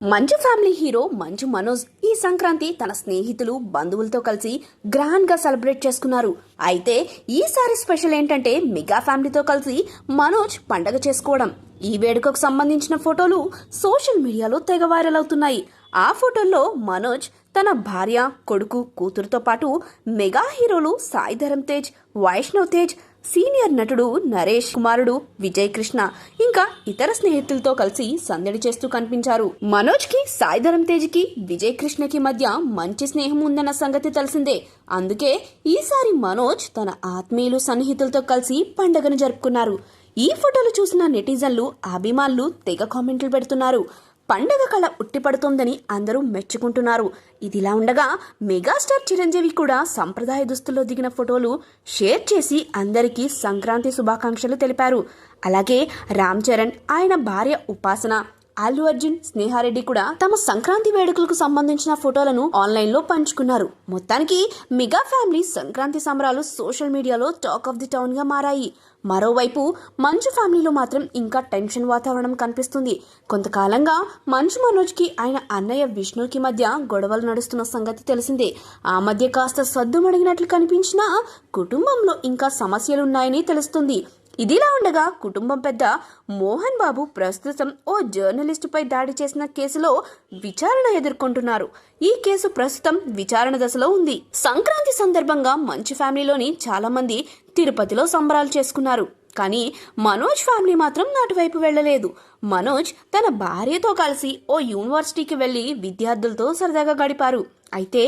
మంచు family hero Manchu Manoj ఈ సంక్రాంతి తన స్నేహితులు బంధువులతో కలిసి గ్రాండ్ గా సెలబ్రేట్ చేసుకున్నారు. అయితే ఈసారి స్పెషల్ ఏంటంటే మెగా ఫ్యామిలీతో కలిసి మనోజ్ పండగ చేసుకోవడం. ఈ వేడుకకు సంబంధించిన ఫోటోలు సోషల్ మీడియాలో తెగ వైరల్ అవుతున్నాయి. ఆ ఫోటోల్లో మనోజ్ తన భార్య, కొడుకు, కూతురుతో పాటు మెగా హీరోలు సాయి ధరమ్ తేజ్, వైష్ణవ్ తేజ్, సీనియర్ నటుడు నరేష్ కుమారుడు విజయ్ కృష్ణ ఇంకా ఇతర స్నేహితులతో కలిసి సందడి చేస్తూ కనిపించారు. మనోజ్ కి, సాయి ధరమ్ తేజ్ కి, విజయ్ కృష్ణకి మధ్య మంచి స్నేహం ఉందన్న సంగతి తెలిసిందే. అందుకే ఈసారి మనోజ్ తన ఆత్మీయులు, సన్నిహితులతో కలిసి పండుగను జరుపుకున్నారు. ఈ ఫోటోలు చూసిన నెటిజన్లు, అభిమానులు తెగ కామెంట్లు పెడుతున్నారు. పండగ కళ ఉట్టిపడుతోందని అందరూ మెచ్చుకుంటున్నారు. ఇదిలా ఉండగా మెగాస్టార్ చిరంజీవి కూడా సంప్రదాయ దుస్తుల్లో దిగిన ఫోటోలు షేర్ చేసి అందరికీ సంక్రాంతి శుభాకాంక్షలు తెలిపారు. అలాగే రామ్ చరణ్, ఆయన భార్య ఉపాసన, అల్లు అర్జున్, స్నేహారెడ్డి కూడా తమ సంక్రాంతి వేడుకలకు సంబంధించిన ఫోటోలను ఆన్లైన్ లో పంచుకున్నారు. మొత్తానికి మెగా ఫ్యామిలీ సంక్రాంతి సంబరాలు సోషల్ మీడియాలో టాక్ ఆఫ్ ది టౌన్ గా మారాయి. మరోవైపు మంచు ఫ్యామిలీలో మాత్రం ఇంకా టెన్షన్ వాతావరణం కనిపిస్తుంది. కొంతకాలంగా మంచు మనోజ్ కి ఆయన అన్నయ్య విష్ణుకి మధ్య గొడవలు నడుస్తున్న సంగతి తెలిసిందే. ఆ మధ్య కాస్త సద్దుమణిగినట్లు కనిపించినా కుటుంబంలో ఇంకా సమస్యలున్నాయని తెలుస్తుంది. ఇదిలా ఉండగా కుటుంబం పెద్ద మోహన్ బాబు ప్రస్తుతం ఓ జర్నలిస్టుపై దాడి చేసిన కేసులో విచారణ ఎదుర్కొంటున్నారు. ఈ కేసు ప్రస్తుతం విచారణ దశలో ఉంది. సంక్రాంతి సందర్భంగా మంచు ఫ్యామిలీలోని చాలా మంది తిరుపతిలో సంబరాలు చేసుకున్నారు. కానీ మనోజ్ ఫ్యామిలీ మాత్రం అటువైపు వెళ్లలేదు. మనోజ్ తన భార్యతో కలిసి ఓ యూనివర్సిటీకి వెళ్లి విద్యార్థులతో సరదాగా గడిపారు. అయితే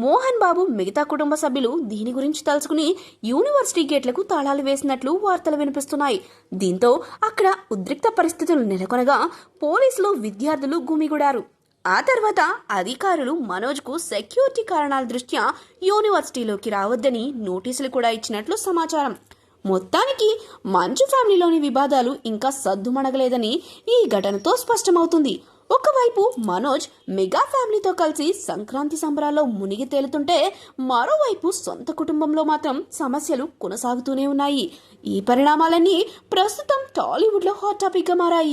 మోహన్ బాబు మిగతా కుటుంబ సభ్యులు దీని గురించి తెలుసుకుని యూనివర్సిటీ గేట్లకు తాళాలు వేసినట్లు వార్తలు వినిపిస్తున్నాయి. దీంతో అక్కడ ఉద్రిక్త పరిస్థితులు నెలకొనగా పోలీసులు, విద్యార్థులు గుమిగూడారు. ఆ తర్వాత అధికారులు మనోజ్కు సెక్యూరిటీ కారణాల దృష్ట్యా యూనివర్సిటీలోకి రావద్దని నోటీసులు కూడా ఇచ్చినట్లు సమాచారం. మొత్తానికి మంచు ఫ్యామిలీలోని వివాదాలు ఇంకా సద్దుమణగలేదని ఈ ఘటనతో స్పష్టమవుతుంది. ఒకవైపు మనోజ్ మెగా ఫ్యామిలీతో కలిసి సంక్రాంతి సంబరాల్లో మునిగి తేలుతుంటే, మరోవైపు సొంత కుటుంబంలో మాత్రం సమస్యలు కొనసాగుతూనే ఉన్నాయి. ఈ పరిణామాలన్నీ ప్రస్తుతం టాలీవుడ్ లో హాట్ టాపిక్ గా మారాయి.